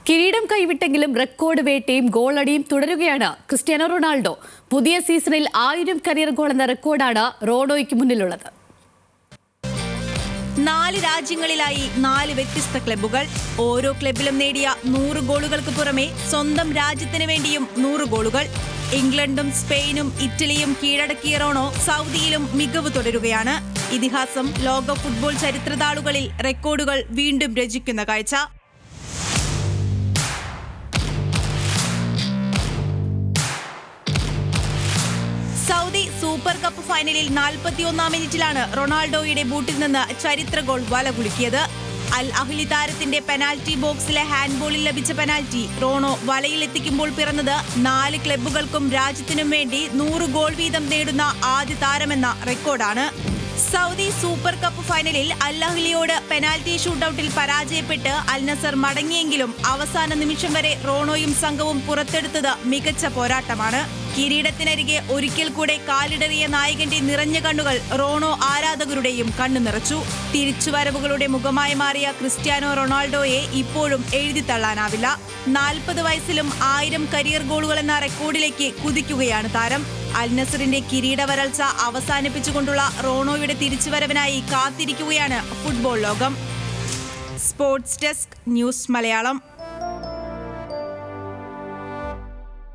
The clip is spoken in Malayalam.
കിരീടം കൈവിട്ടെങ്കിലും റെക്കോർഡ് വേട്ടയും ഗോളടിയും തുടരുകയാണ് ക്രിസ്ത്യാനോ റൊണാൾഡോ. പുതിയ സീസണിൽ 1000 കരിയർ ഗോൾ എന്ന റെക്കോർഡാണ് റോണോയ്ക്ക് മുന്നിലുള്ളത്. 4 രാജ്യങ്ങളിലായി 4 വ്യത്യസ്ത ക്ലബ്ബുകൾ. ഓരോ ക്ലബിലും നേടിയ 100 ഗോളുകൾക്ക് പുറമെ സ്വന്തം രാജ്യത്തിന് വേണ്ടിയും 100 ഗോളുകൾ. ഇംഗ്ലണ്ടും സ്പെയിനും ഇറ്റലിയും കീഴടക്കിയ റോണോ സൗദിയിലും മികവ് തുടരുകയാണ്. ഇതിഹാസം ലോക ഫുട്ബോൾ ചരിത്രതാളുകളിൽ റെക്കോർഡുകൾ വീണ്ടും രചിക്കുന്ന കാഴ്ച. സൗദി സൂപ്പർ കപ്പ് ഫൈനലിൽ 41-ാം മിനിറ്റിലാണ് റൊണാൾഡോയുടെ ബൂട്ടിൽ നിന്ന് ചരിത്ര ഗോൾ വലകുലുക്കിയത്. അൽ അഹ്ലി താരത്തിന്റെ പെനാൽറ്റി ബോക്സിലെ ഹാൻഡ്ബോളിൽ ലഭിച്ച പെനാൽറ്റി റോണോ വലയിലെത്തിക്കുമ്പോൾ പിറന്നത് 4 ക്ലബ്ബുകൾക്കും രാജ്യത്തിനും വേണ്ടി 100 ഗോൾ വീതം നേടുന്ന ആദ്യ താരമെന്ന റെക്കോർഡാണ്. സൗദി സൂപ്പർ കപ്പ് ഫൈനലിൽ അൽ അഹ്ലിയോട് പെനാൽറ്റി ഷൂട്ടൌട്ടിൽ പരാജയപ്പെട്ട് അൽ നസർ മടങ്ങിയെങ്കിലും അവസാന നിമിഷം വരെ റോണോയും സംഘവും പുറത്തെടുത്തത് മികച്ച പോരാട്ടമാണ്. കിരീടത്തിനരികെ ഒരിക്കൽ കൂടെ കാലിടറിയ നായകന്റെ നിറഞ്ഞ കണ്ണുകൾ റോണോ ആരാധകരുടെയും കണ്ണു നിറച്ചു. തിരിച്ചുവരവുകളുടെ മുഖമായി മാറിയ ക്രിസ്ത്യാനോ റൊണാൾഡോയെ ഇപ്പോഴും എഴുതിത്തള്ളാനാവില്ല. 40 വയസ്സിലും 1000 കരിയർ ഗോളുകൾ എന്ന റെക്കോർഡിലേക്ക് കുതിക്കുകയാണ് താരം. അൽ നസറിന്റെ കിരീട വരൾച്ച അവസാനിപ്പിച്ചുകൊണ്ടുള്ള റോണോയുടെ തിരിച്ചുവരവിനായി കാത്തിരിക്കുകയാണ് ഫുട്ബോൾ ലോകം. Sports desk, news Malayalam.